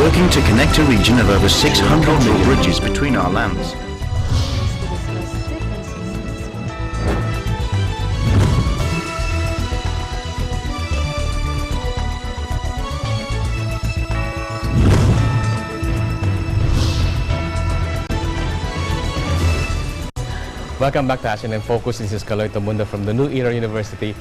working to connect a region of over 600 million bridges between our lands. Welcome back to ASEAN in Focus. This is Kaloy Tamunda from the New Era University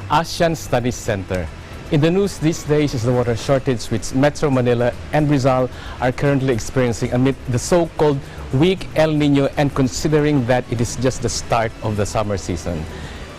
ASEAN Studies Center. In the news these days is the water shortage which Metro Manila and Rizal are currently experiencing amid the so-called weak El Nino, and considering that it is just the start of the summer season.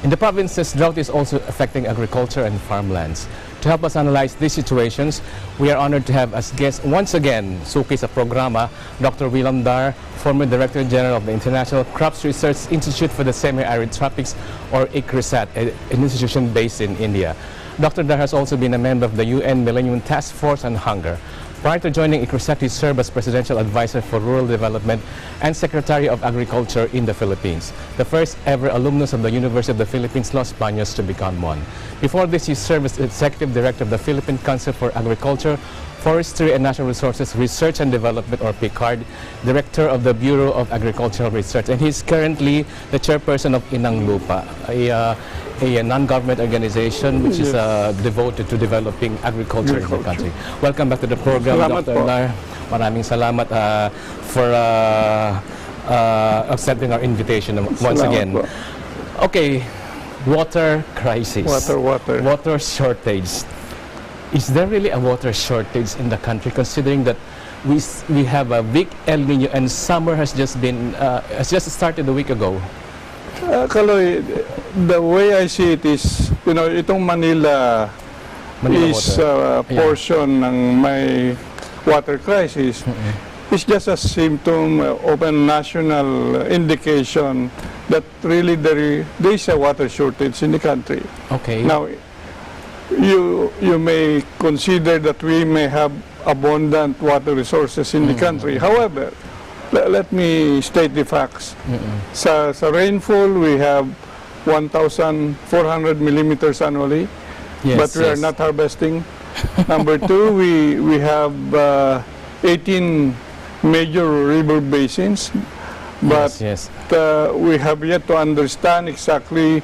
In the provinces, drought is also affecting agriculture and farmlands. To help us analyze these situations, we are honored to have as guest once again, suki sa programa, Dr. William Dar, former Director General of the International Crops Research Institute for the Semi-Arid Tropics, or ICRISAT, an institution based in India. Dr. Dar has also been a member of the UN Millennium Task Force on Hunger. Prior to joining ICRISAT, he served as Presidential Advisor for Rural Development and Secretary of Agriculture in the Philippines, the first ever alumnus of the University of the Philippines, Los Baños, to become one. Before this, he served as Executive Director of the Philippine Council for Agriculture, Forestry and Natural Resources Research and Development, or PICARD, Director of the Bureau of Agricultural Research, and he's currently the Chairperson of Inang Lupa, a non-government organization which is devoted to developing agriculture in the country. Welcome back to the program, Dr. Lar. Maraming salamat for accepting our invitation once again. Okay, water crisis. Water shortage. Is there really a water shortage in the country, considering that we have a big El Nino and summer has just started a week ago? Kaloy, the way I see it is, itong Manila is a portion ng may water crisis. It's just a symptom of a national indication that really there is a water shortage in the country. Okay. Now, you may consider that we may have abundant water resources in the country. However, let me state the facts. Sa rainfall, we have 1,400 millimeters annually, but we are not harvesting. Number two, we have 18 major river basins, but we have yet to understand exactly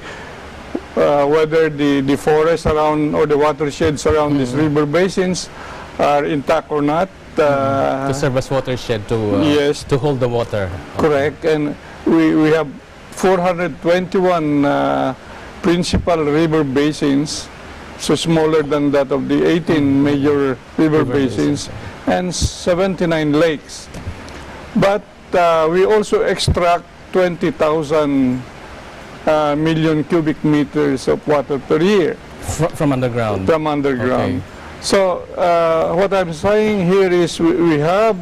whether the forests around or the watersheds around these river basins are intact or not. To serve as watershed to hold the water. Correct, and we have 421 principal river basins, so smaller than that of the 18 major river basins, and 79 lakes. But we also extract 20,000 million cubic meters of water per year. From underground? From underground. Okay. So what I'm saying here is we have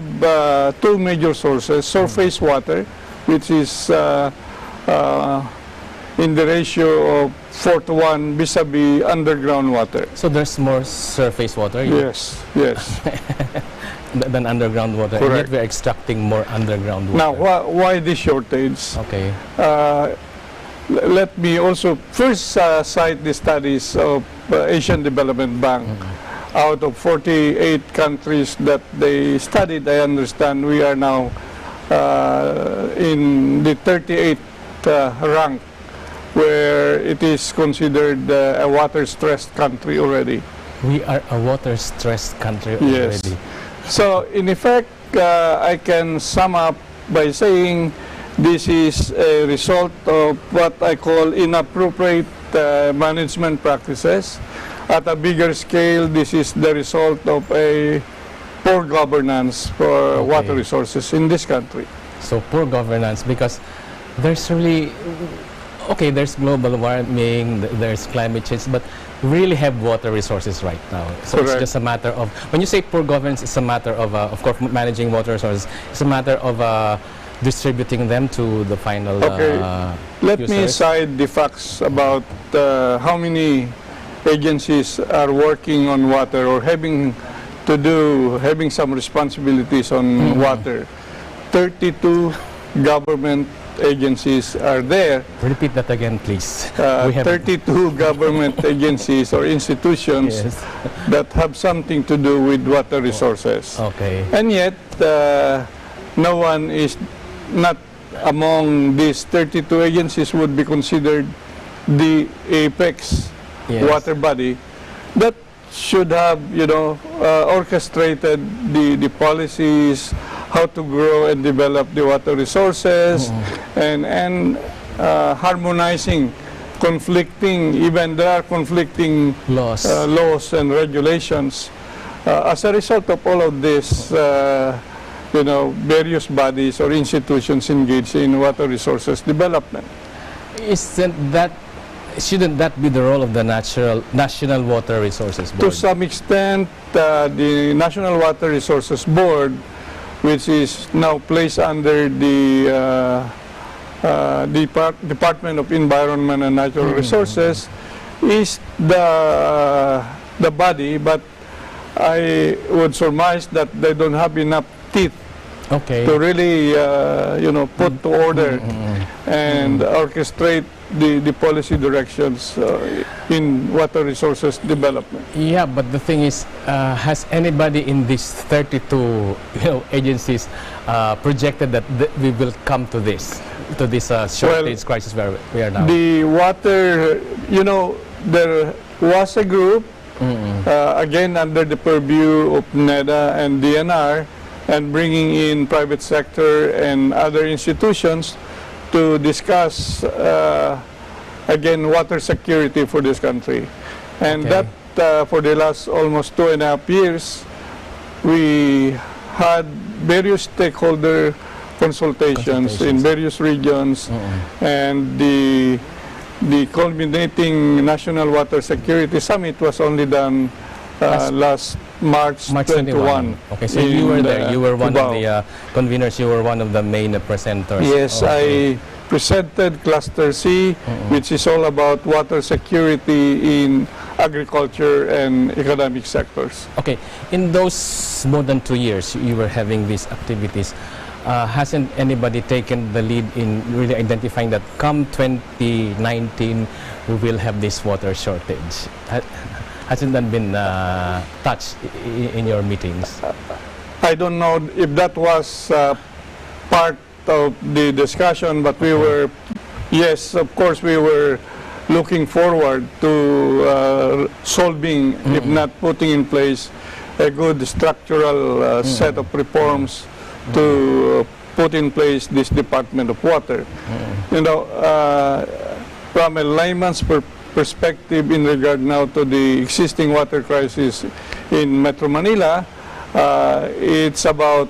two major sources: surface water, which is in the ratio of 4:1 vis-a-vis underground water. So there's more surface water? Yes. Than underground water. Correct. And yet we're extracting more underground water. Now, why this shortage? Okay. Let me also first cite the studies of Asian Development Bank. Out of 48 countries that they studied, I understand we are now in the 38th rank, where it is considered a water-stressed country already. We are a water-stressed country already. Yes. So, in effect, I can sum up by saying this is a result of what I call inappropriate management practices. At a bigger scale, this is the result of a poor governance for water resources in this country. So poor governance, because there's really, there's global warming, there's climate change, but we really have water resources right now. So Correct. It's just a matter of, when you say poor governance, it's a matter of course, managing water resources. It's a matter of distributing them to the final Let users. Me cite the facts about how many agencies are working on water or having some responsibilities on water. 32 government agencies are there. Repeat that again, please. 32 government agencies or institutions Yes. that have something to do with water resources. Okay. And yet, no one is not among these 32 agencies would be considered the apex Yes. water body that should have, orchestrated the policies, how to grow and develop the water resources, and harmonizing there are conflicting Laws. laws and regulations. As a result of all of this, various bodies or institutions engaged in water resources development. Shouldn't that be the role of the National Water Resources Board? To some extent, the National Water Resources Board, which is now placed under the Department of Environment and Natural Resources, is the body, but I would surmise that they don't have enough teeth Okay. to really, put to order and orchestrate the policy directions in water resources development. Yeah, but the thing is, has anybody in these 32 agencies projected that we will come to this shortage crisis where we are now? The water, there was a group, again under the purview of NEDA and DNR, and bringing in private sector and other institutions to discuss, again, water security for this country. And Okay. that, for the last almost 2.5 years, we had various stakeholder consultations in various regions, and the culminating National Water Security Summit was only done last March 21. Okay, so you were there. You were one of Cubao. the conveners. You were one of the main presenters. Yes, Okay. I presented Cluster C, which is all about water security in agriculture and economic sectors. Okay, in those more than 2 years you were having these activities, hasn't anybody taken the lead in really identifying that come 2019 we will have this water shortage? Hasn't that been touched in your meetings? I don't know if that was part of the discussion, but we were, yes, of course, we were looking forward to solving, if not putting in place, a good structural set of reforms to put in place this Department of Water. From a layman's perspective in regard now to the existing water crisis in Metro Manila, it's about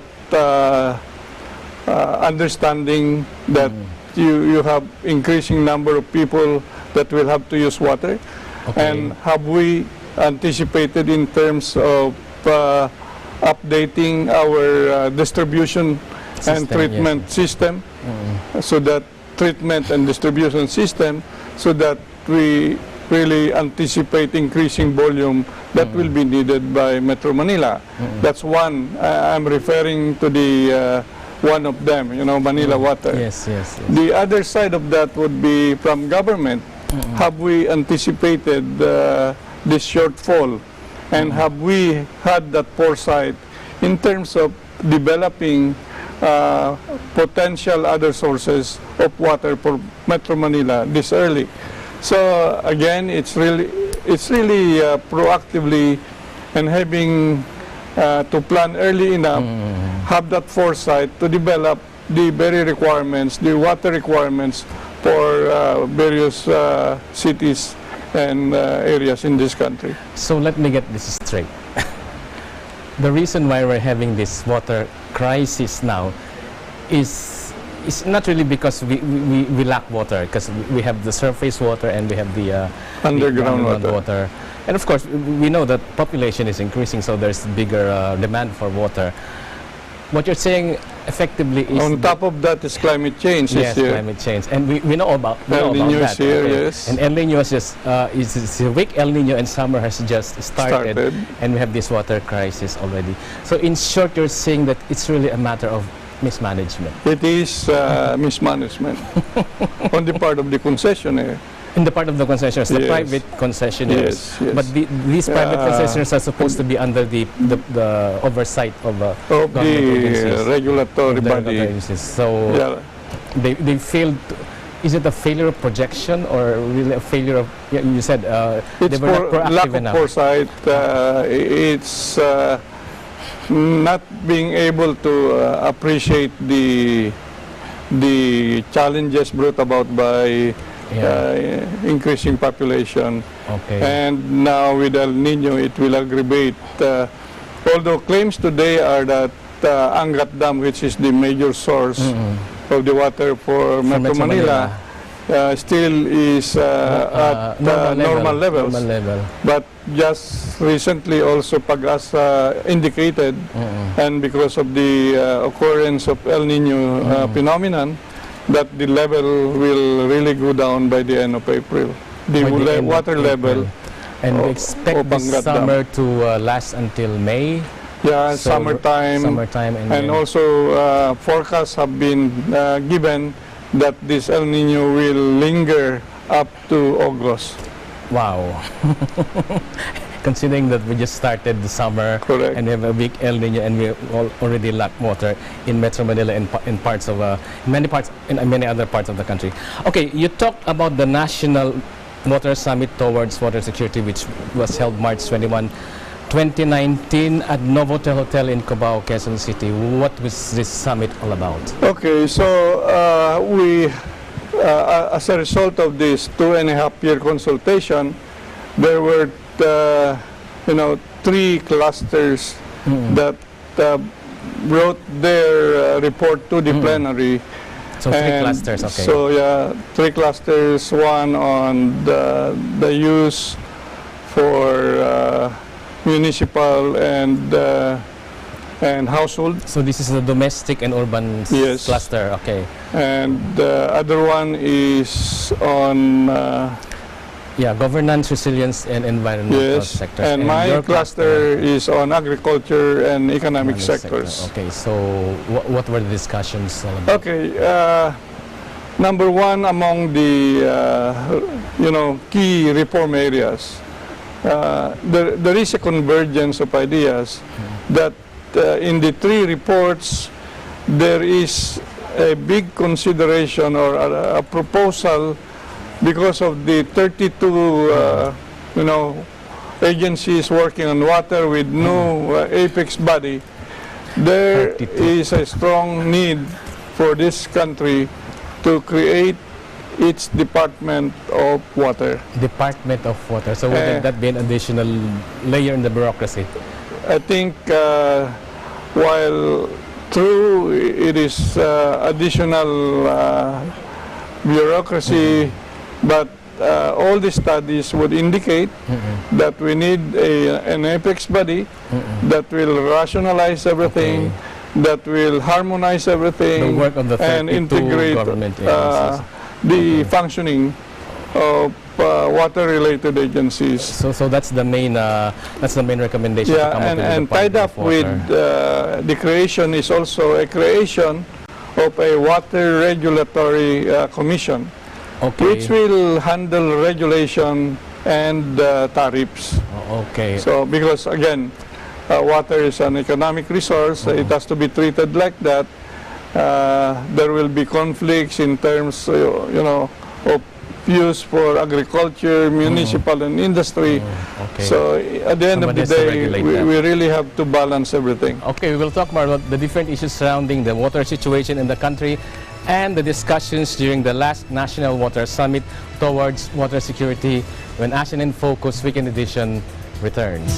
understanding that you have increasing number of people that will have to use water. Okay. And have we anticipated in terms of updating our distribution and treatment system, so that treatment and distribution system, so that we really anticipate increasing volume that will be needed by Metro Manila. That's one. I'm referring to the one of them, Manila Water. Yes. The other side of that would be from government. Have we anticipated this shortfall? And have we had that foresight in terms of developing potential other sources of water for Metro Manila this early? So again, it's really proactively and having to plan early enough, have that foresight to develop the very requirements, the water requirements for various cities and areas in this country. So let me get this straight. The reason why we're having this water crisis now is not really because we lack water, because we have the surface water and we have the Underground water. And of course, we know that population is increasing, so there's bigger demand for water. What you're saying effectively is... On top of that is climate change. Yes, this year. climate change. And we know about El Niño is that. here, Okay. yes. And El Niño is a weak El Niño, and summer has just started. And we have this water crisis already. So in short, you're saying that it's really a matter of mismanagement? It is mismanagement on the part of the concessionaire. In the part of the concessionaires, the Yes. private concessionaires. Yes, yes. But these private concessionaires are supposed to be under the oversight of Of government the agencies. regulatory of the body. regulatory agencies. So Yeah. they failed. Is it a failure of projection or really a failure of? You said It's they were not proactive lack of enough. foresight. It's not being able to appreciate the challenges brought about by increasing population. Okay. And now with El Nino, it will aggravate. Although claims today are that Angat Dam, which is the major source of the water for Metro Manila, still is at normal levels. Normal level. But just recently also Pag-asa indicated, and because of the occurrence of El Nino phenomenon, that the level will really go down by the end of April. The By the end of water level. And we of expect this Angat Dam. summer to last until May. Yeah, So, summertime. and And then- also forecasts have been given that this El Nino will linger up to August. Wow. Considering that we just started the summer. Correct. And we have a big El Nino and we already lack water in Metro Manila and in parts of many other parts of the country. Okay, you talked about the National Water Summit towards Water Security, which was held March 21, 2019 at Novotel Hotel in Cubao, Quezon City. What was this summit all about? Okay, so we, as a result of this 2.5-year consultation, there were, three clusters that wrote their report to the plenary. So three And clusters, okay. So yeah, three clusters. One on the use for municipal and household, So this is the domestic and urban Yes. cluster, okay. and the other one is on Governance, resilience, and environmental yes, sectors. and my your cluster is on agriculture and economic sector. sectors. Okay, so what were the discussions all about? Okay, number one among the key reform areas, there is a convergence of ideas that in the three reports there is a big consideration or a proposal because of the 32 agencies working on water with no apex body. There 32. is a strong need for this country to create its Department of Water. Department of Water. So wouldn't that be an additional layer in the bureaucracy? I think while true it is additional bureaucracy, but all the studies would indicate that we need an apex body that will rationalize everything, that will harmonize everything, The work of the 32 and integrate government agencies. the functioning of water-related agencies. So that's the main recommendation to come up with the and tied Department up of with Water. the creation is also a creation of a water regulatory commission, Okay. which will handle regulation and tariffs. Okay. So because again, water is an economic resource, it has to be treated like that. There will be conflicts in terms, of use for agriculture, municipal and industry. Okay. So at the end of Somebody the has to day, regulate we that. really have to balance everything. Okay, we will talk more about the different issues surrounding the water situation in the country and the discussions during the last National Water Summit towards water security when ASEAN in Focus Weekend Edition returns.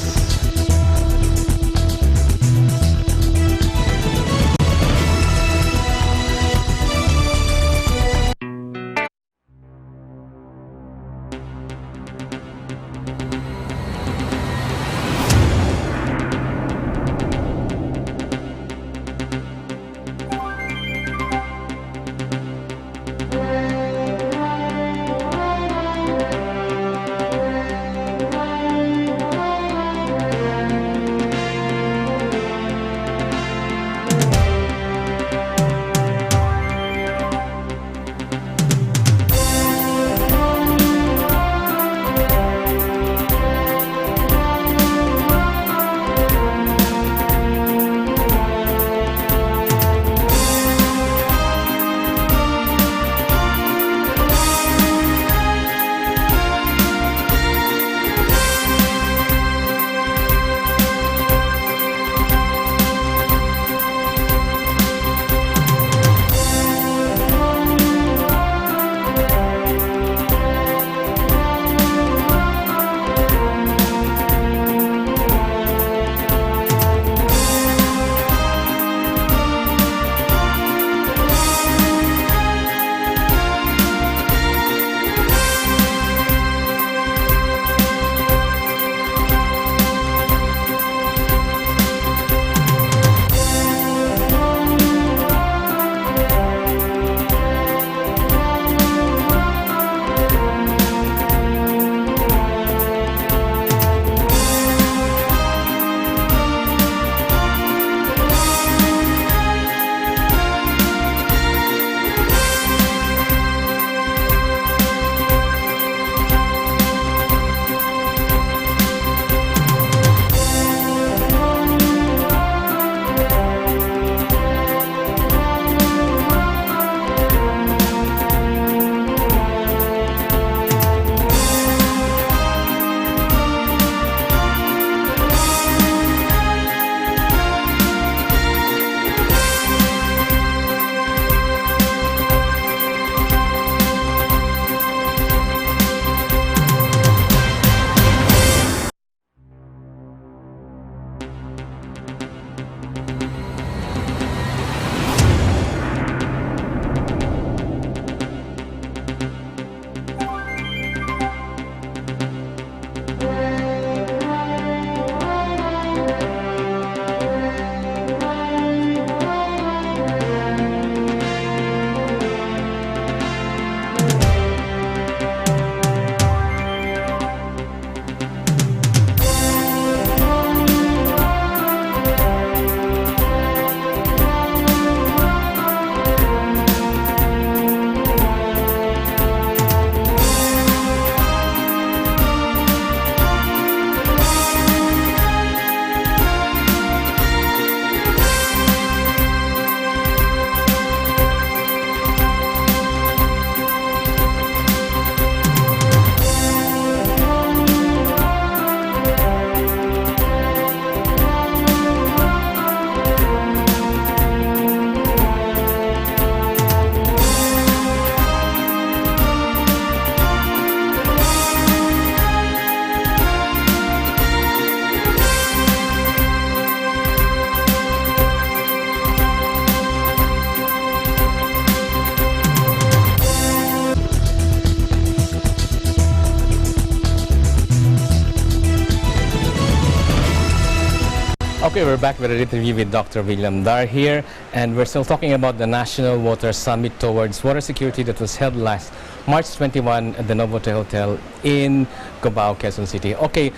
Okay, we're back with an interview with Dr. William Dar here, and we're still talking about the National Water Summit towards Water Security that was held last March 21 at the Novotel Hotel in Cubao, Quezon City. Okay,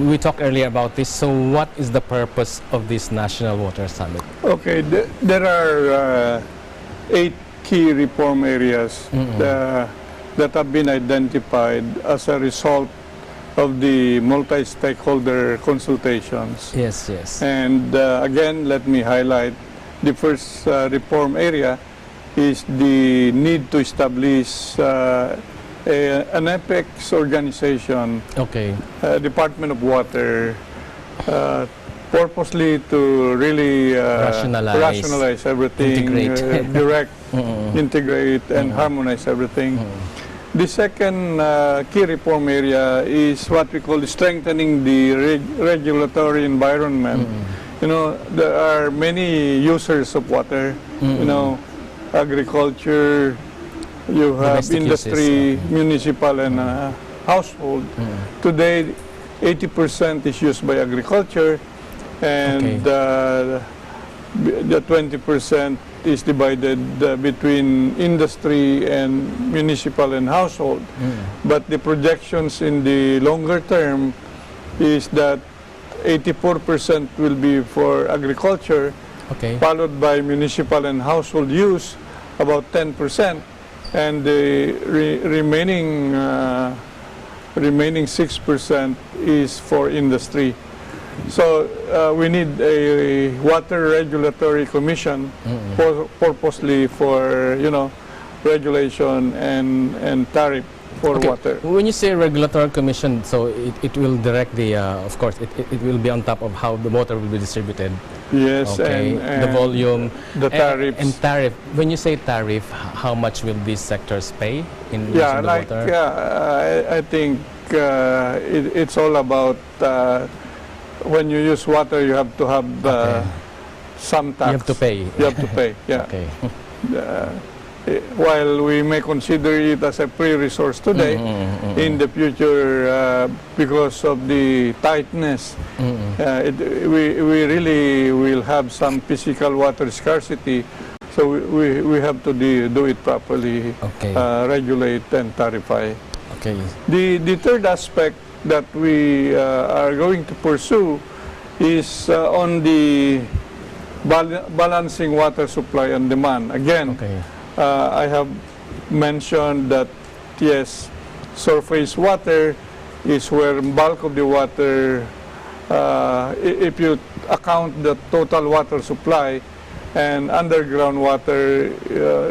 we talked earlier about this, so what is the purpose of this National Water Summit? Okay, there are 8 key reform areas that have been identified as a result of the multi-stakeholder consultations. Yes, yes. And again, let me highlight the first reform area is the need to establish an apex organization, Okay. Department of Water, purposely to really rationalize everything, integrate, direct, integrate, and harmonize everything. The second key reform area is what we call strengthening the regulatory environment. You know, there are many users of water, you know, agriculture, you have Domestic industry, uses, municipal, and household. Today, 80% is used by agriculture, and the 20% is divided between industry and municipal and household. But the projections in the longer term is that 84% will be for agriculture, followed by municipal and household use, about 10%, and the remaining 6% is for industry. So we need a water regulatory commission purposely for, you know, regulation and tariff for water. When you say regulatory commission, so it will direct the, of course, it will be on top of how the water will be distributed. Yes, and the volume, the tariffs. And tariff. When you say tariff, how much will these sectors pay in using the water? I think it's all about when you use water, you have to have some tax. You have to pay. You have to pay, yeah. Okay. While we may consider it as a free resource today, in the future, because of the tightness, we really will have some physical water scarcity. So we have to do it properly, regulate and tarify. Okay. The third aspect that we are going to pursue is on the balancing water supply and demand. Again, I have mentioned that, yes, surface water is where bulk of the water, if you account the total water supply, and underground water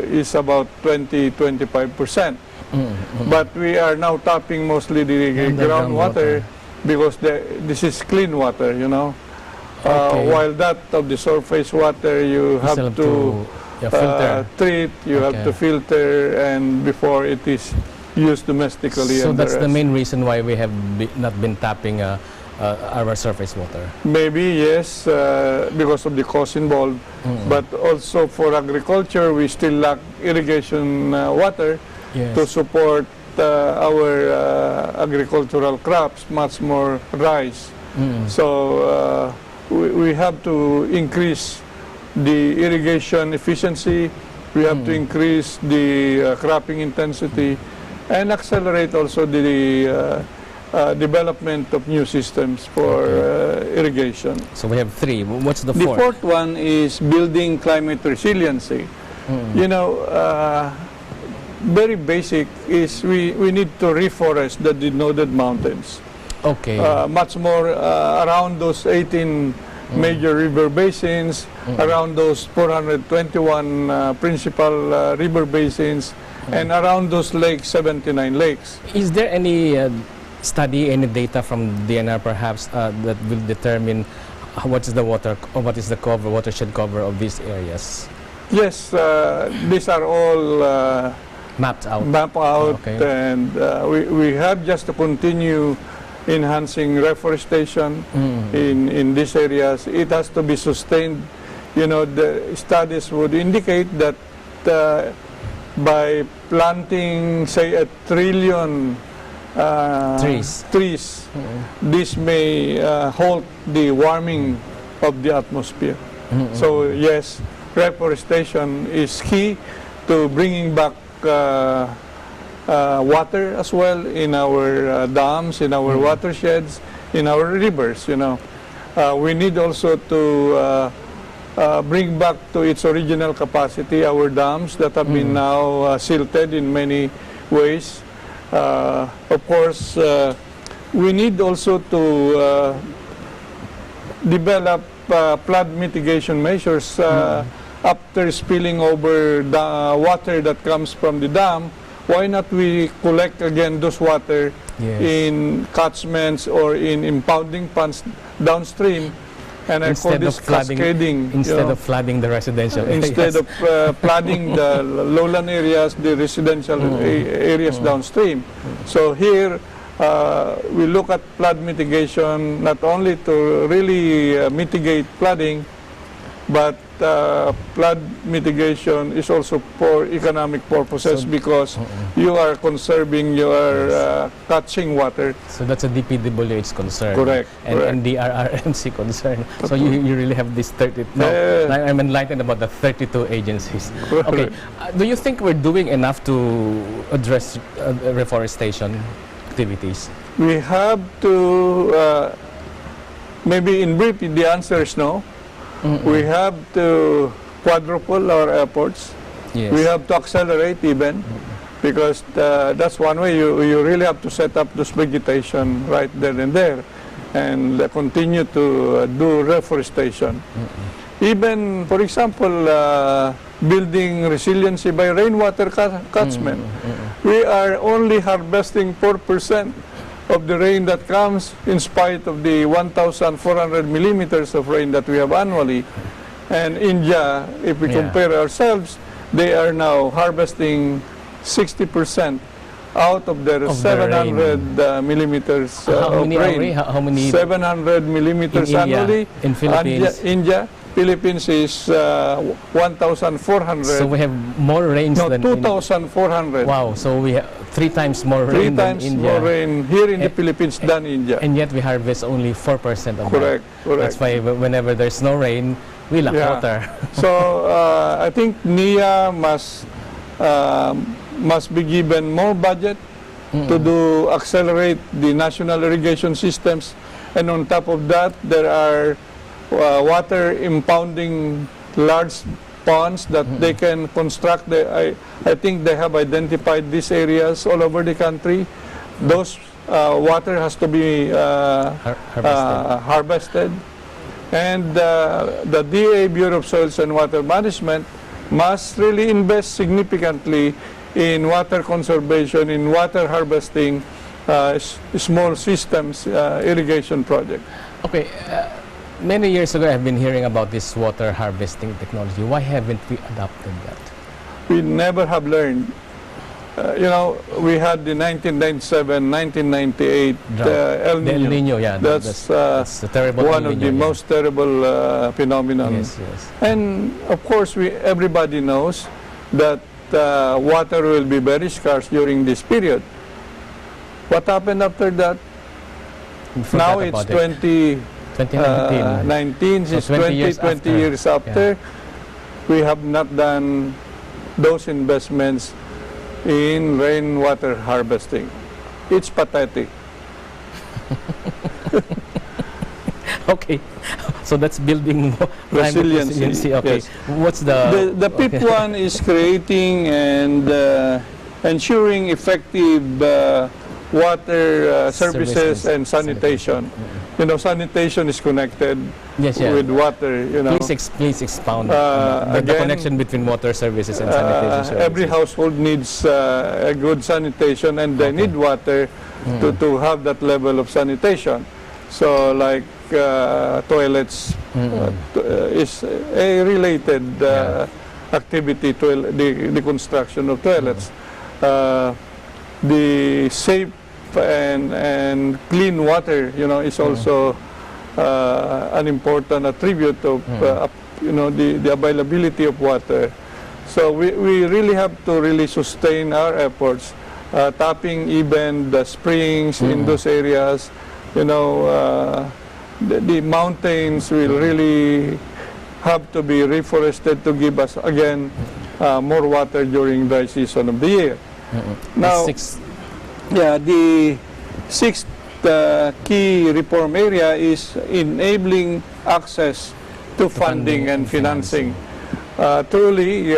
is about 20-25%. But we are now tapping mostly the groundwater because this is clean water, you know. While that of the surface water, you have to treat, you have to filter, and before it is used domestically. So that's the main reason why we have not been tapping our surface water. Maybe, yes, because of the cost involved. But also for agriculture, we still lack irrigation water. To support our agricultural crops, much more rice. So we have to increase the irrigation efficiency, we have to increase the cropping intensity, and accelerate also the development of new systems for irrigation. So we have 3. What's the fourth? The fourth one is building climate resiliency. You know, very basic is we need to reforest the denuded mountains. Much more around those 18 major river basins, around those 421 principal river basins, and around those lakes, 79 lakes. Is there any study, any data from DNR perhaps that will determine what is the water, or what is the watershed cover of these areas? Yes, these are all mapped out. And we have just to continue enhancing reforestation in these areas. It has to be sustained. You know, the studies would indicate that by planting, say, 1 trillion trees, this may halt the warming of the atmosphere. So yes, reforestation is key to bringing back water as well in our dams, in our watersheds, in our rivers. We need also to bring back to its original capacity our dams that have been now silted in many ways. Of course, we need also to develop flood mitigation measures after spilling over the water that comes from the dam. Why not we collect again those water in catchments or in impounding ponds downstream, and I call this cascading. Instead of flooding the residential areas. Instead of flooding the lowland areas, the residential areas downstream. So here, we look at flood mitigation not only to really mitigate flooding, but flood mitigation is also for economic purposes, because you are conserving, you are catching water. So that's a DPWH concern. Correct. And the RRMC concern. So you really have this 30. Now I'm enlightened about the 32 agencies. Okay. Do you think we're doing enough to address reforestation activities? We have to, maybe in brief, the answer is no. We have to quadruple our efforts. Yes. We have to accelerate even, because that's one way. You really have to set up this vegetation right there and there, and continue to do reforestation. Even, for example, building resiliency by rainwater catchment. We are only harvesting 4% of the rain that comes, in spite of the 1,400 millimeters of rain that we have annually. And India, if we compare ourselves, they are now harvesting 60% out of their 700 millimeters of rain. How many? 700 millimeters in annually. In Philippines? Philippines is 1,400. So we have more rains than 2,400. Wow, so we have 3 times more rain than India. 3 times more rain here in the Philippines than India. And yet we harvest only 4% of Correct. That's why whenever there's no rain, we lack water. So I think NIA must be given more budget to do accelerate the national irrigation systems, and on top of that, there are water impounding large ponds that they can construct. I think they have identified these areas all over the country. Those water has to be harvested. And the DA, Bureau of Soils and Water Management, must really invest significantly in water conservation, in water harvesting, small systems, irrigation project. Okay. Many years ago, I've been hearing about this water harvesting technology. Why haven't we adopted that? We never have learned. We had the 1997, 1998 El Nino. The El Nino, yeah. That's a terrible one of the most terrible phenomenon. Yes. And of course, everybody knows that water will be very scarce during this period. What happened after that? Now it's 2019, so is 20 years after. We have not done those investments in rainwater harvesting. It's pathetic. Okay, so that's building resiliency. Okay, yes. What's the fifth one is creating and ensuring effective water services and sanitation. Sanitation is connected with water. Please expound the connection between water services and sanitation services. Every household needs a good sanitation, and they need water to have that level of sanitation. So, like toilets is a related activity to the construction of toilets. The safe and clean water, is also an important attribute of the availability of water. So we really have to really sustain our efforts tapping even the springs in those areas. The mountains will really have to be reforested to give us again more water during dry season of the year. Now, the sixth key reform area is enabling access to funding and financing. Truly,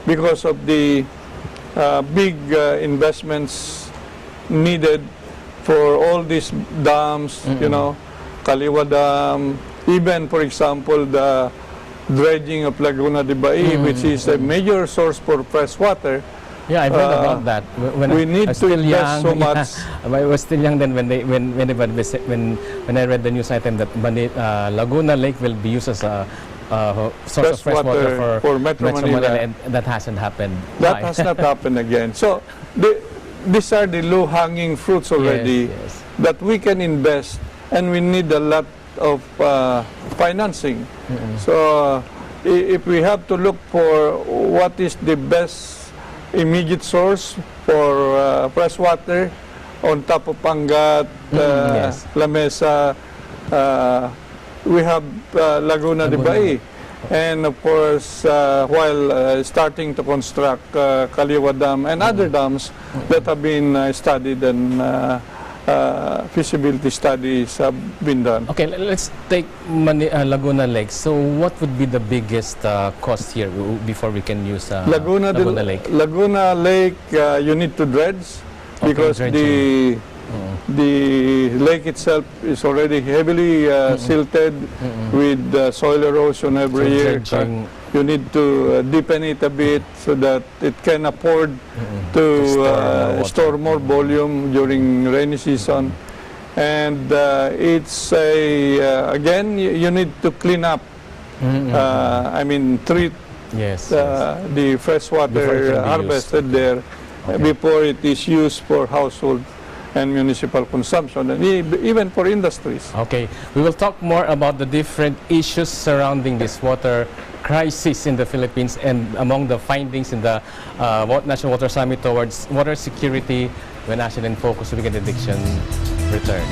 because of the big investments needed for all these dams, Kaliwa Dam, even, for example, the dredging of Laguna de Bai, which is a major source for fresh water. Yeah, I've heard about that. We need to invest so much. I was still young then when I read the news item that Laguna Lake will be used as a source of fresh water for Metro Manila, and that hasn't happened. That has not happened again. So these are the low-hanging fruits already that we can invest, and we need a lot of financing. So if we have to look for what is the best immediate source for fresh water on top of Pangat, La Mesa, we have Laguna de Bai. And of course, while starting to construct Kaliwa Dam and other dams that have been studied and feasibility studies have been done. Okay, let's take Laguna Lake. So what would be the biggest cost here before we can use Laguna Lake? Laguna Lake, you need to dredge because the lake itself is already heavily silted with soil erosion every year. You need to deepen it a bit so that it can afford to store more volume during rainy season. And it's again, you need to clean up, treat the fresh water harvested there before it is used for household and municipal consumption, and even for industries. Okay, we will talk more about the different issues surrounding this water crisis in the Philippines and among the findings in the National Water Summit towards water security when ASEAN in Focus with Mitigation returns.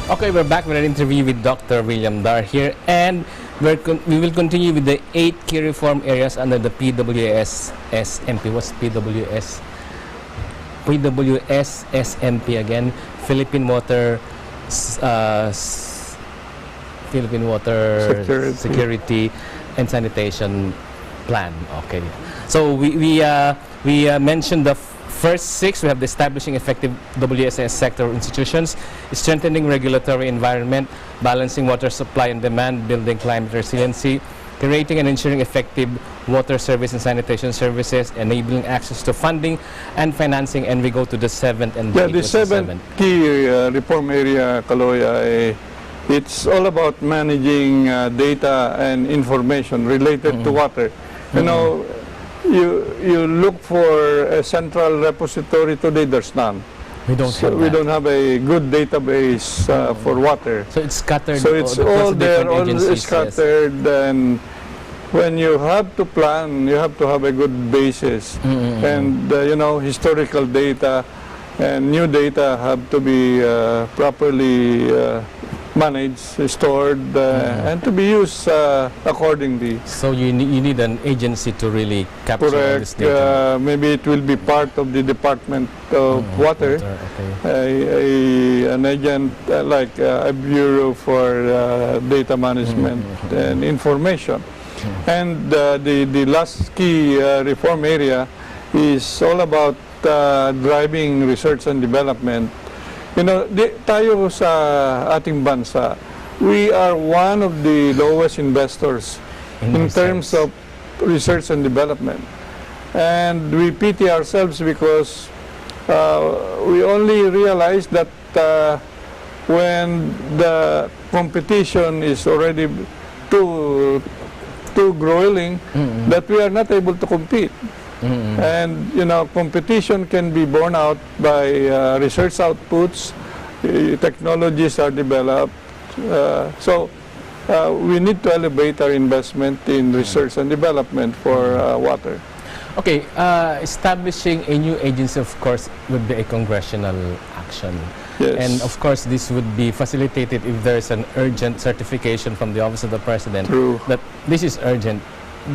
Okay, we're back with an interview with Dr. William Dar here, and we will continue with the 8 key reform areas under the PWS SMP. What's PWS? PWS SMP again, Philippine Water Security and Sanitation Plan. Okay, so we mentioned the first 6. We have the establishing effective WSS sector institutions, strengthening regulatory environment, balancing water supply and demand, building climate resiliency, creating and ensuring effective water service and sanitation services, enabling access to funding and financing, and we go to the 7th and the 7th key reform area, Kaloya, it's all about managing data and information related to water. You know, you look for a central repository today, there's none. We don't have a good database for water. So it's scattered. So it's all there, all scattered, yes. And when you have to plan, you have to have a good basis. And you know, historical data and new data have to be properly managed, stored, and to be used accordingly. So you need an agency to really capture all this data. Maybe it will be part of the Department of Water, an agent like a Bureau for Data Management and Information. And the last key reform area is all about driving research and development. You know, tayo sa ating bansa, we are one of the lowest investors in terms of research and development. And we pity ourselves because we only realize that when the competition is already too grueling, that we are not able to compete. And you know, competition can be borne out by research outputs, technologies are developed, so we need to elevate our investment in research and development for water. Okay, establishing a new agency, of course, would be a congressional action. Yes. And of course, this would be facilitated if there is an urgent certification from the Office of the President that this is urgent.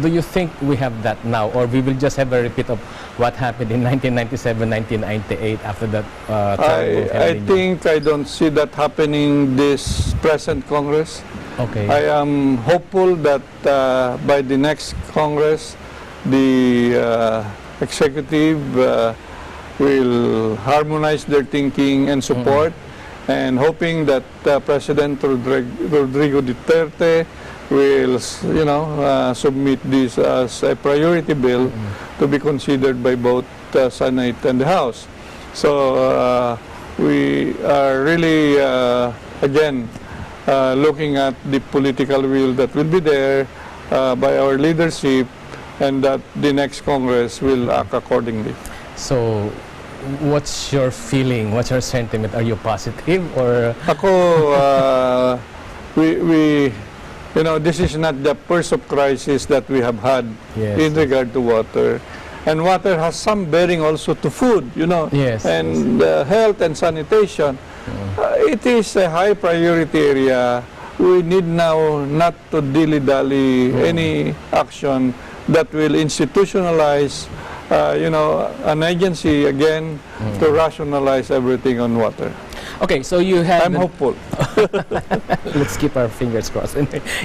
Do you think we have that now, or we will just have a repeat of what happened in 1997, 1998 after that I think I don't see that happening this present Congress. Okay. I am hopeful that by the next Congress, the executive will harmonize their thinking and support, and hoping that President Rodrigo Duterte will, you know, submit this as a priority bill to be considered by both the Senate and the House. So we are really, again, looking at the political will that will be there by our leadership, and that the next Congress will act accordingly. So, what's your feeling? What's your sentiment? Are you positive or? Ako, you know, this is not the first of crisis that we have had in regard to water. And water has some bearing also to food, you know, and health and sanitation. It is a high priority area. We need now not to dilly-dally any action that will institutionalize, you know, an agency again to rationalize everything on water. Okay, so you had... I'm hopeful. Let's keep our fingers crossed.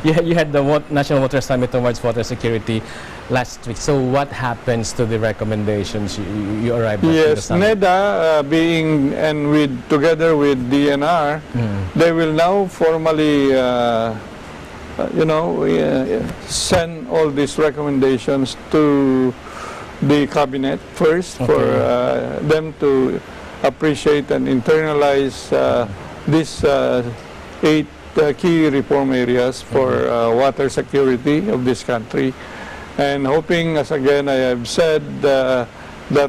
You had the National Water Summit towards water security last week. So what happens to the recommendations you arrived at? Yes, NEDA being, and together with DNR, they will now formally, you know, send all these recommendations to the cabinet first for them to appreciate and internalize these 8 key reform areas for water security of this country, and hoping, as again I have said, that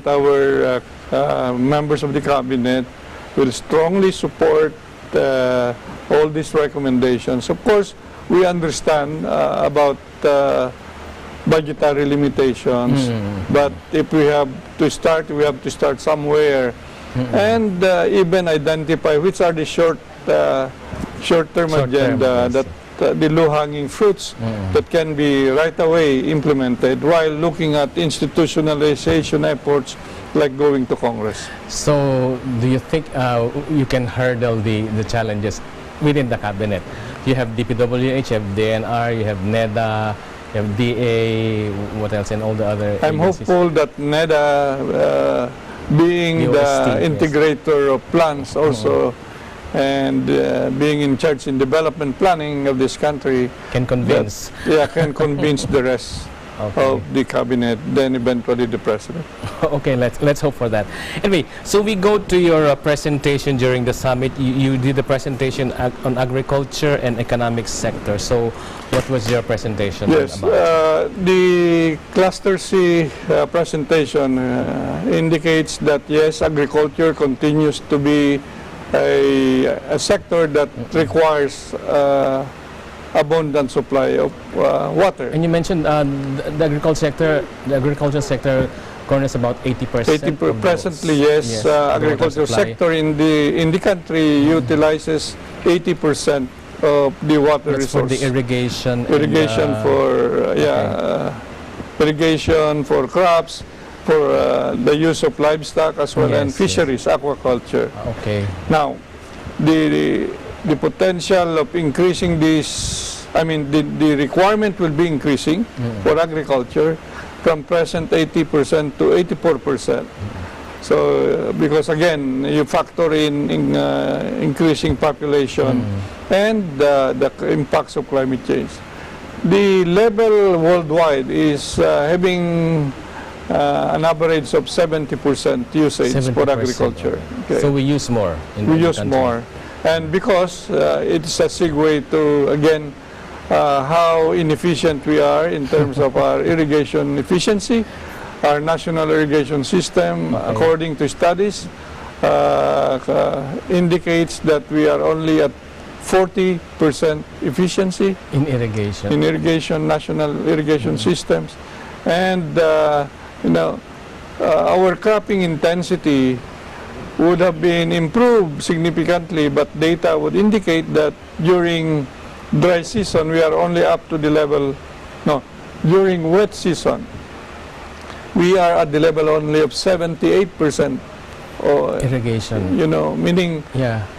our members of the cabinet will strongly support all these recommendations. Of course, we understand about budgetary limitations, but if we have to start, we have to start somewhere. And even identify which are the short short-term Short-term, agenda, yes. that the low-hanging fruits that can be right away implemented while looking at institutionalization efforts like going to Congress. So, do you think you can hurdle the challenges within the cabinet? You have DPWH, you have DNR, you have NEDA, you have DA, what else, and all the other I'm agencies. hopeful that NEDA, being The the OST, yes. integrator of plans also, and being in charge in development planning of this country, Can convince. can convince the rest Okay. of the cabinet, then eventually the president. Okay, let's hope for that. Anyway, so we go to your presentation during the summit. You did a presentation on agriculture and economic sector. So, what was your presentation Yes, about? the Cluster C presentation indicates that yes, agriculture continues to be a sector that requires abundant supply of water. And you mentioned the agriculture sector corners about 80%. Presently, yes, agriculture sector in the country utilizes 80% of the water That's for resource. the irrigation. Irrigation irrigation for crops, for the use of livestock as well, and Yes, fisheries, aquaculture. Okay. Now, the potential of increasing this, I mean, the requirement will be increasing for agriculture from present 80% to 84%. So, because again, you factor in increasing population and the impacts of climate change. The level worldwide is having an average of 70% usage for 70%, agriculture. Okay. So we use more. We use more. And because it's a segue to, again, how inefficient we are in terms of our irrigation efficiency, our national irrigation system, according to studies, indicates that we are only at 40% efficiency in irrigation. in irrigation, national irrigation systems. And, our cropping intensity would have been improved significantly, but data would indicate that during dry season, we are only up to the level, during wet season, we are at the level only of 78%. Irrigation. Meaning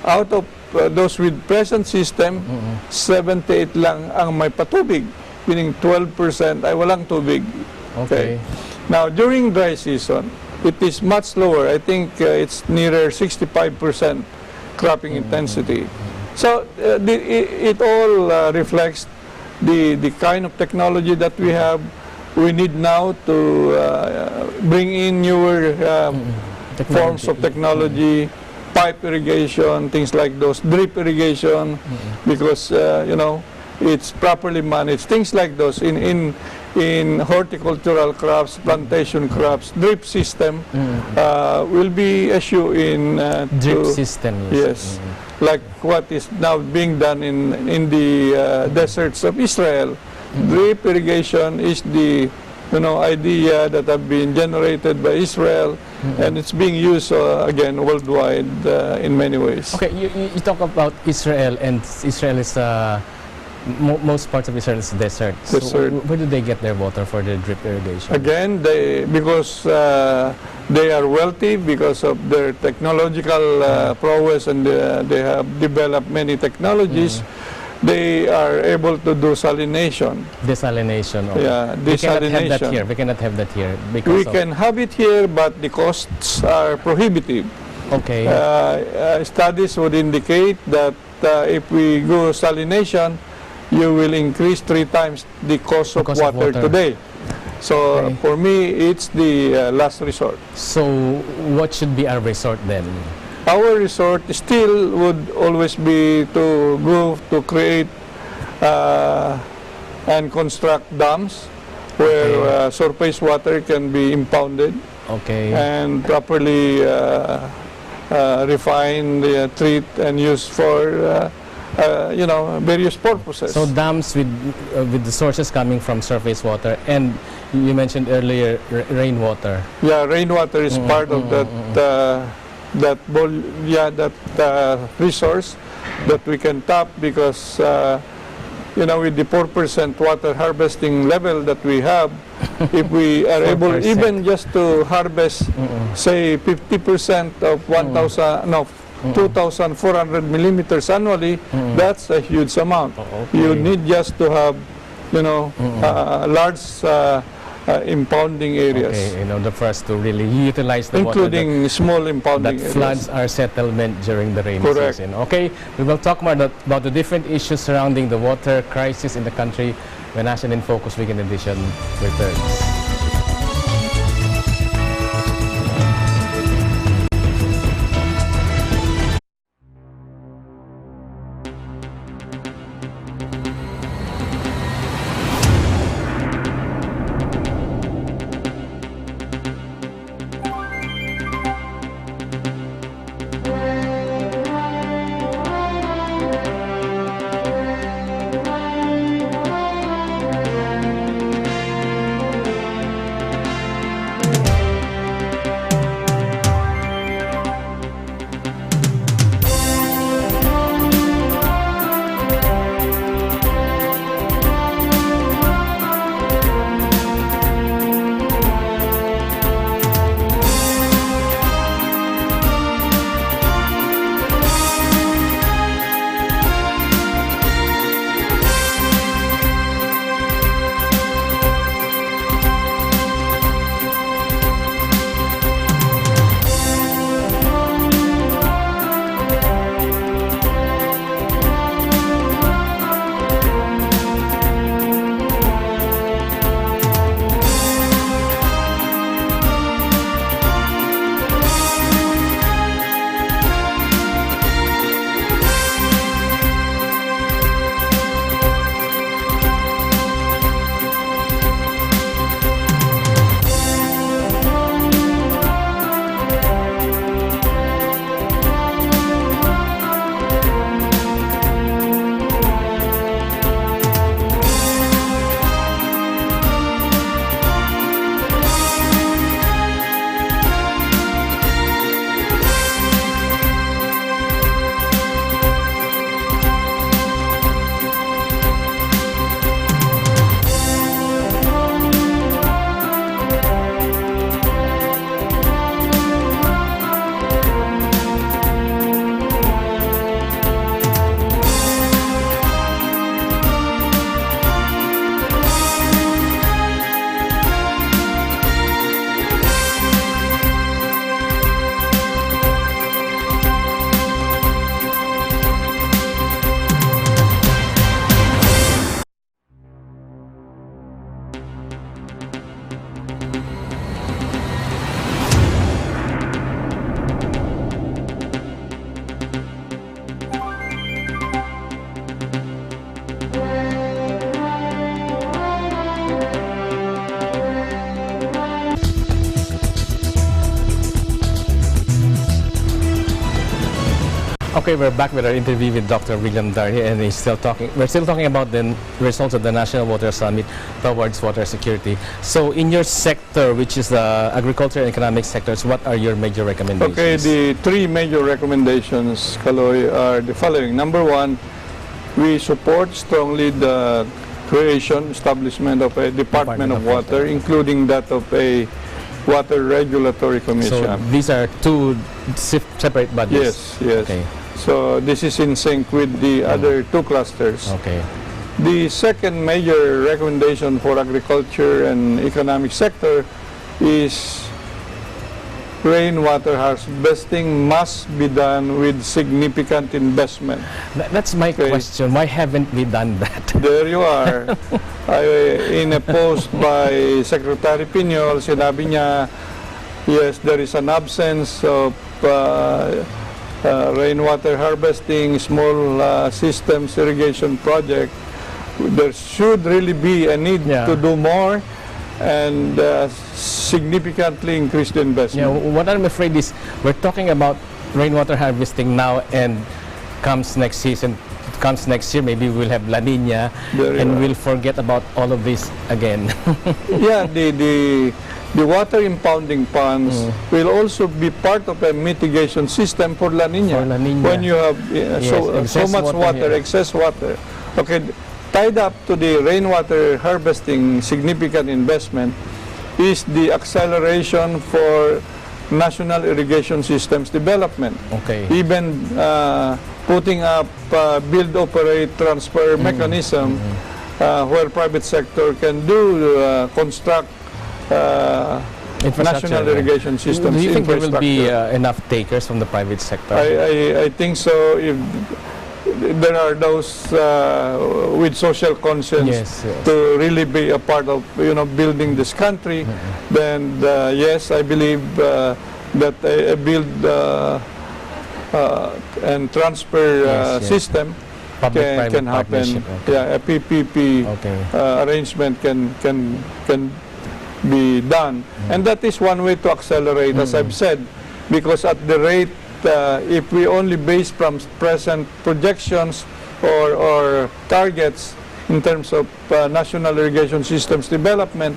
out of those with present system, 78 lang ang may patubig, meaning 12% ay walang tubig. Okay. Now, during dry season, it is much lower. I think it's nearer 65% cropping intensity. So it all reflects the kind of technology that we have. We need now to bring in newer forms of technology, pipe irrigation, things like those, drip irrigation, because it's properly managed. Things like those in horticultural crops, plantation crops, drip system will be issue in drip system. Yes, like what is now being done in the deserts of Israel. Drip irrigation is the idea that have been generated by Israel, and it's being used again worldwide in many ways. Okay, you talk about Israel, and Israel is most parts of Israel is desert. So where do they get their water for the drip irrigation? Again, because they are wealthy because of their technological prowess, and they have developed many technologies. They are able to do salination. Desalination. Okay. Yeah, desalination. We cannot have that here. We can have it here, but the costs are prohibitive. Okay. Studies would indicate that if we go salination, you will increase 3 times the cost of water today. So for me, it's the last resort. So what should be our resort then? Our resort still would always be to go to create and construct dams where surface water can be impounded and properly refined, treat, and used for various purposes. So dams with the sources coming from surface water, and you mentioned earlier rainwater. Yeah, rainwater is part of that resource, that we can tap, because you know, with the 4% water harvesting level that we have, if we are able 4%. even just to harvest, say, 50% of 2,400 millimeters annually, that's a huge amount. Okay. You need just to have, you know, large impounding areas, Okay, in order for us to really utilize the including small water impounding that areas. floods our settlement during the rainy Correct. season. Okay, we will talk more about the different issues surrounding the water crisis in the country when ASEAN in Focus Weekend Edition returns. Okay, we're back with our interview with Dr. William Darhi, and we're still talking about the results of the National Water Summit towards water security. So in your sector, which is the agriculture and economic sectors, what are your major recommendations? Okay, the three major recommendations, Kaloy, are the following. Number one, we support strongly the establishment of a Department of Water, including that of a Water Regulatory Commission. So these are two separate bodies? Yes, yes. Okay. So this is in sync with the other two clusters. Okay. The second major recommendation for agriculture and economic sector is rainwater harvesting must be done with significant investment. That's my question. Why haven't we done that? There you are. In a post by Secretary Piñol, sinabi niya, yes, there is an absence of rainwater harvesting, small systems irrigation project. There should really be a need to do more and significantly increase the investment. Yeah, what I'm afraid is we're talking about rainwater harvesting now, and comes next season, comes next year, maybe we'll have La Nina, and we'll forget about all of this again. Yeah, the the water impounding ponds will also be part of a mitigation system for La Nina. For La Nina. When you have so excess much water, here. excess water. Okay, tied up to the rainwater harvesting significant investment is the acceleration for national irrigation systems development. Okay. Even putting up build, operate, transfer mechanism where private sector can do construct national irrigation systems. Do you think there will be enough takers from the private sector? I think so. If there are those with social conscience to really be a part of building this country, then yes, I believe that a build and transfer system can happen. Yeah, a PPP arrangement can be done, and that is one way to accelerate, as I've said, because at the rate, if we only base from present projections or targets in terms of national irrigation systems development,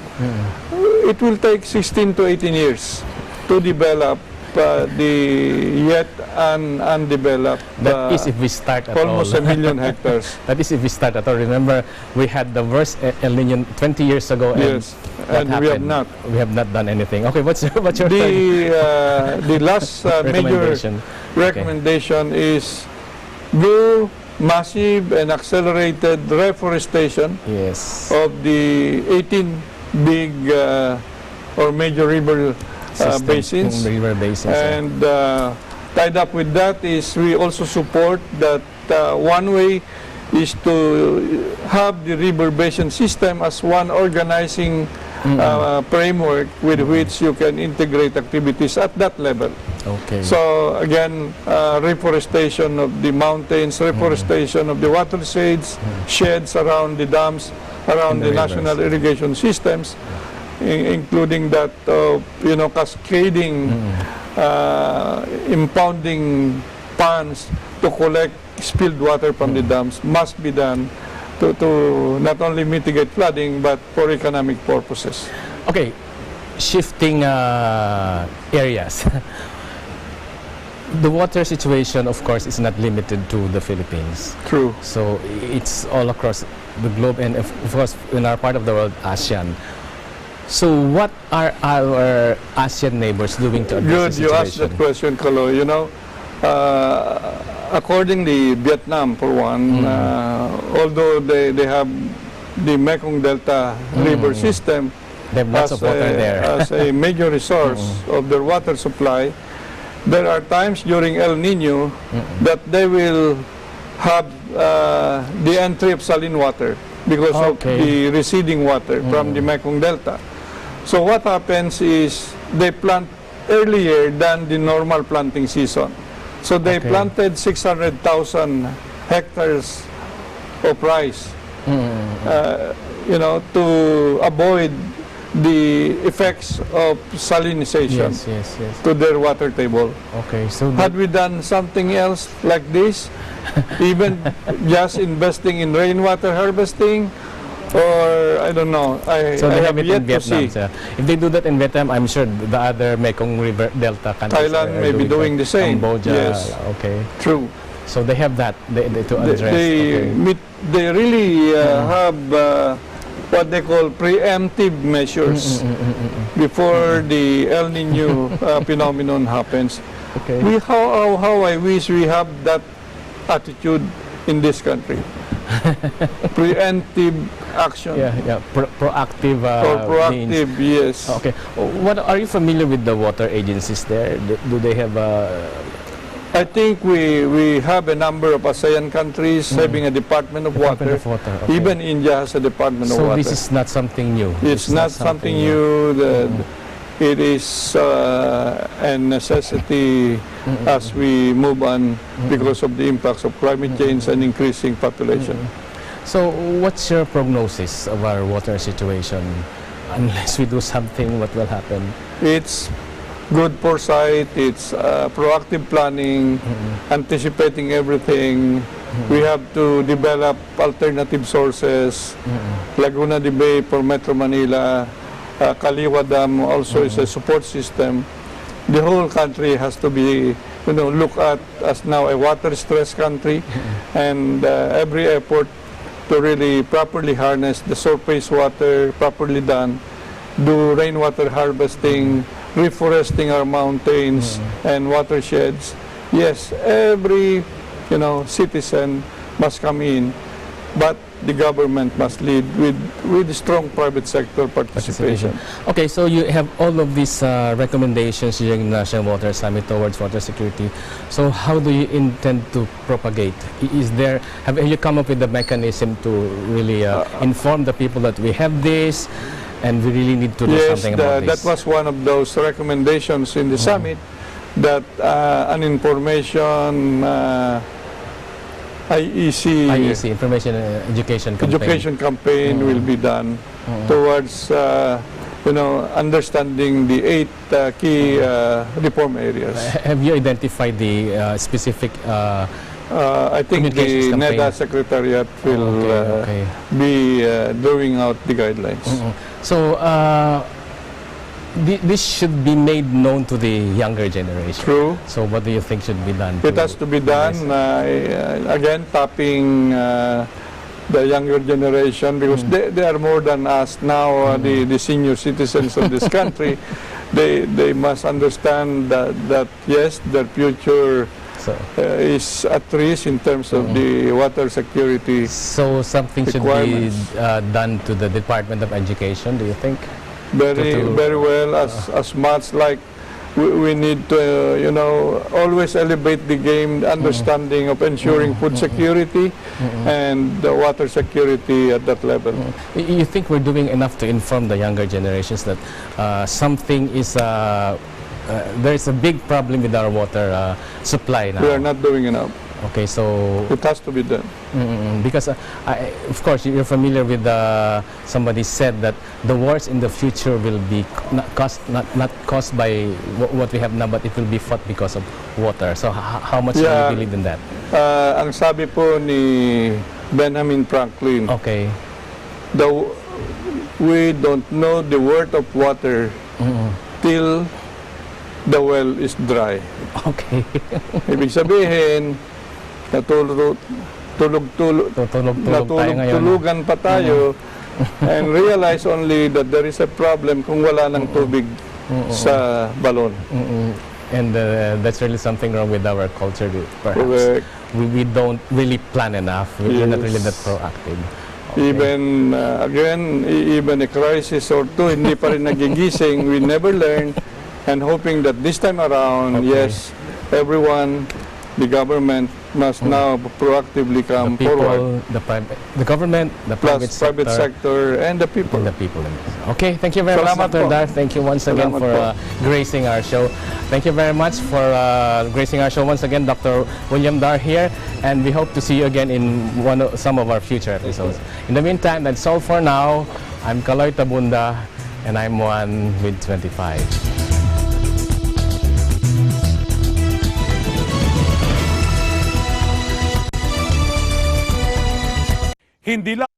it will take 16 to 18 years to develop the yet undeveloped. That is if we start at almost all. 1 million hectares. That is if we start at all. Remember, we had the worst El Nino 20 years ago, and we have not. We have not done anything. Okay, what's your the last major recommendation is do massive and accelerated reforestation of the 18 big or major river basins. And tied up with that is we also support that one way is to have the river basin system as one organizing framework with which you can integrate activities at that level. Okay. So again, reforestation of the mountains, reforestation of the watersheds, sheds around the dams, around the national irrigation systems, including that cascading, impounding ponds to collect spilled water from the dams must be done to not only mitigate flooding but for economic purposes. Okay, shifting areas. The water situation, of course, is not limited to the Philippines. True. So it's all across the globe, and of course, in our part of the world, ASEAN. So what are our ASEAN neighbors doing to address the situation? Good, you asked that question, Kalo. Accordingly, Vietnam, for one, although they have the Mekong Delta river system they have lots of water there. as a major resource of their water supply, there are times during El Nino that they will have the entry of saline water because of the receding water from the Mekong Delta. So what happens is they plant earlier than the normal planting season. So they planted 600,000 hectares of rice, to avoid the effects of salinization to their water table. Okay, so had we done something else like this, even just investing in rainwater harvesting, or I don't know, I have yet to see. If they do that in Vietnam, I'm sure the other Mekong River Delta countries Thailand may be doing the same. Cambodia, yes, true. So they have that to address. They really have what they call preemptive measures before the El Nino phenomenon happens. Okay. How I wish we have that attitude in this country. Preemptive action. Proactive. Proactive, yes. Okay. What are you familiar with the water agencies there? Do they have I think we have a number of ASEAN countries having a Department of Water. Even India has a Department of Water. So this is not something new? It's not something new. It is a necessity as we move on because of the impacts of climate change and increasing population. So what's your prognosis of our water situation? Unless we do something, what will happen? It's good foresight, it's proactive planning, anticipating everything. We have to develop alternative sources, Laguna de Bay for Metro Manila, Kaliwa Dam also is a support system. The whole country has to be, look at as now a water-stressed country, and every effort to really properly harness the surface water properly done, do rainwater harvesting, reforesting our mountains and watersheds. Yes, every citizen must come in, but the government must lead with strong private sector participation. Okay, so you have all of these recommendations during the National Water Summit towards water security. So how do you intend to propagate? Have you come up with a mechanism to really inform the people that we have this and we really need to do something about this? That was one of those recommendations in the summit, that an information IEC, Information Education campaign will be done towards understanding the 8 key reform areas. Have you identified the specific I think the NEDA Secretariat will be drawing out the guidelines. So this should be made known to the younger generation. True. So what do you think should be done? It has to be done, again, tapping the younger generation, because they are more than us now, the senior citizens of this country. They must understand that yes, their future is at risk in terms of the water security. So something should be done to the Department of Education, do you think? Very well, as much like we need to, always elevate the game, the understanding of ensuring food security and the water security at that level. You think we're doing enough to inform the younger generations that something is, there is a big problem with our water supply now? We are not doing enough. Okay, so it has to be done. Because of course you're familiar with somebody said that the wars in the future will be not caused by what we have now, but it will be fought because of water. So how much do you believe in that? Ang sabi po ni Benjamin Franklin, we don't know the worth of water till the well is dry. Okay. Ibig sabihin, natulog-tulugan pa tayo and realize only that there is a problem kung wala ng tubig sa balon. And that's really something wrong with our culture, perhaps. We don't really plan enough. We're not really that proactive. Okay. Even a crisis or two, hindi pa rin nagigising. We never learn, and hoping that this time around, yes, everyone, the government must now proactively come forward. The government, the private sector, and the people. Okay, thank you very much, Dr. Dar. Thank you once again for gracing our show. Thank you very much for gracing our show once again, Dr. William Dar here, and we hope to see you again in some of our future episodes. In the meantime, that's all for now. I'm Kaloy Tabunda, and I'm 1 with 25. Hindi lang